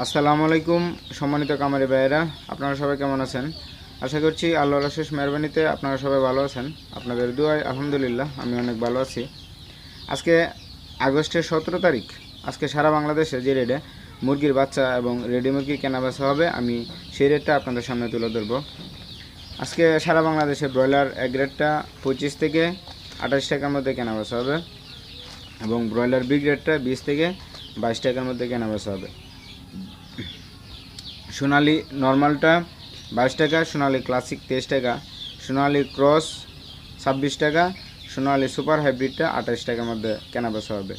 আসসালামু আলাইকুম সম্মানিত কামারি ভাইয়েরা, আপনারা সবাই কেমন আছেন? আশা করছি আল্লাহর অশেষ মেহরবানিতে আপনারা সবাই ভালো আছেন। আপনাদের দোয়ায় আলহামদুলিল্লাহ আমি অনেক ভালো আছি। আজকে আগস্টের 17 তারিখ। আজকে সারা বাংলাদেশে যে রেটে মুরগির বাচ্চা এবং রেডি মুরগি কেনাবেচা হবে আমি সেই রেটটা আপনাদের সামনে তুলে ধরবো। আজকে সারা বাংলাদেশে ব্রয়লার এক রেটটা 25 থেকে 28 টাকার মধ্যে কেনাবেচা হবে এবং ব্রয়লার বি গ্রেডটা 20 থেকে 22 টাকার মধ্যে কেনাবেচা হবে। সোনালি নর্মালটা 22 টাকা, সোনালি ক্লাসিক 23 টাকা, সোনালি ক্রস 26 টাকা, সোনালি সুপার হাইব্রিডটা 28 টাকার মধ্যে কেনাবেচা হবে।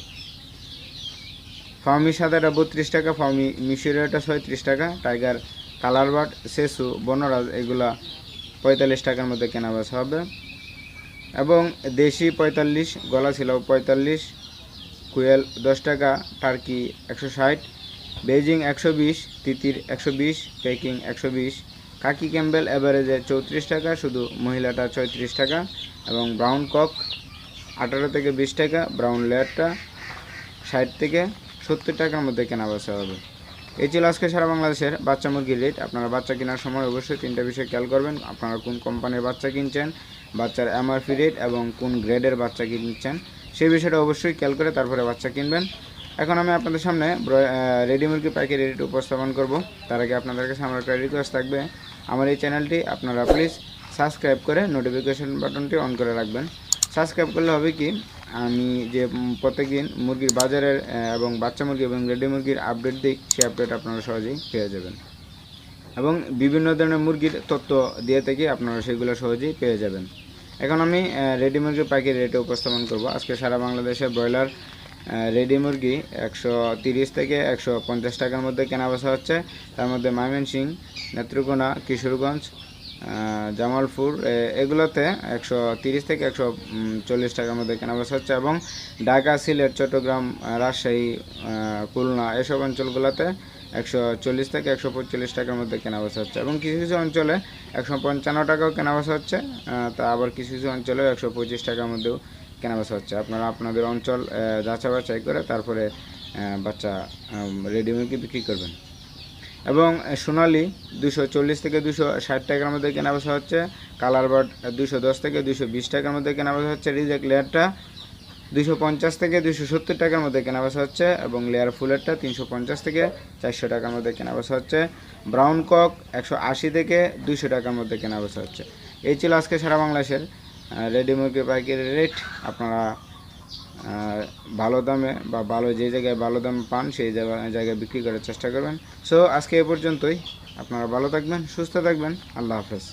ফার্মি সাদাটা 32 টাকা, ফার্মি মিশরিয়াটা 36 টাকা, টাইগার কালারবার্ড সেসু বনরাজ এগুলা 45 টাকার মধ্যে কেনাবেচা হবে এবং দেশি 45, গলা ছিল 45, কুয়েল 10 টাকা, টার্কি 160, বেজিং 120, তিতির 120, পেকিং 120, কাকি ক্যাম্বেল এভারেজে 34 টাকা, শুধু মহিলাটা 34 টাকা এবং ব্রাউন কক 18 থেকে 20 টাকা, ব্রাউন লেয়ারটা 60 থেকে 70 টাকার মধ্যে কেনাবেচা হবে। এই ছিল আজকে সারা বাংলাদেশের বাচ্চা মুরগির রেট। আপনারা বাচ্চা কেনার সময় অবশ্যই তিনটা বিষয় খেয়াল করবেন। আপনারা কোন কোম্পানির বাচ্চা কিনছেন, বাচ্চার এমআরপি রেট এবং কোন গ্রেডের বাচ্চা কিনছেন সেই বিষয়টা অবশ্যই খেয়াল করে তারপরে বাচ্চা কিনবেন। এখন আমি আপনাদের সামনে রেডি মুরগি পাইকারি রেট উপস্থাপন করব। তার আগে আপনাদের কাছে আমার একটা রিকোয়েস্ট থাকবে, আমার এই চ্যানেলটি আপনারা প্লিজ সাবস্ক্রাইব করে নোটিফিকেশন বাটনটি অন করে রাখবেন। সাবস্ক্রাইব করলে হবে কি, আমি যে প্রত্যেকদিন মুরগির বাজারের এবং বাচ্চা মুরগি এবং রেডি মুরগির আপডেট দিই, সেই আপডেট আপনারা সহজেই পেয়ে যাবেন এবং বিভিন্ন ধরনের মুরগির তথ্য দিয়ে থেকে আপনারা সেগুলো সহজেই পেয়ে যাবেন। এখন আমি রেডি মুরগির পাইকারি রেটে উপস্থাপন করব। আজকে সারা বাংলাদেশে ব্রয়লার রেডি মুরগি 130 থেকে 150 টাকার মধ্যে কেনাবেচা হচ্ছে। তার মধ্যে ময়মনসিংহ, নেত্রকোনা, কিশোরগঞ্জ, জামালপুর এগুলোতে 130 থেকে 140 টাকার মধ্যে কেনাবেচা হচ্ছে এবং ঢাকা, সিলেট, চট্টগ্রাম, রাজশাহী, খুলনা এসব অঞ্চলগুলোতে 140 থেকে 145 টাকার মধ্যে কেনাবেচা হচ্ছে এবং কিছু কিছু অঞ্চলে 155 টাকাও কেনাবেচা হচ্ছে। তা আবার কিছু কিছু অঞ্চলে 125 টাকার মধ্যেও কেনাবেচা হচ্ছে। আপনারা আপনাদের অঞ্চল যাচাই বাছাই করে তারপরে বাচ্চা রেডি মুরগি বিক্রি করবেন। এবং সোনালি 240 থেকে 260 টাকার মধ্যে কেনাবেচা হচ্ছে। কালারবার্ড 210 থেকে 220 টাকার মধ্যে কেনাবেচা হচ্ছে। রিজেক্ট লেয়ারটা 250 থেকে 270 টাকার মধ্যে কেনাবেচা হচ্ছে এবং লেয়ার ফুলেরটা 350 থেকে 400 টাকার মধ্যে কেনাবেচা হচ্ছে। ব্রাউন কক 180 থেকে 200 টাকার মধ্যে কেনাবেচা হচ্ছে। এই ছিল আজকে সারা বাংলাদেশের রেডি মুরগির পাইকারি রেট। আপনারা ভালো দামে বা ভালো যে জায়গায় ভালো দাম পান সেই জায়গায় বিক্রি করার চেষ্টা করবেন। সো আজকে এ পর্যন্তই। আপনারা ভালো থাকবেন, সুস্থ থাকবেন। আল্লাহ হাফেজ।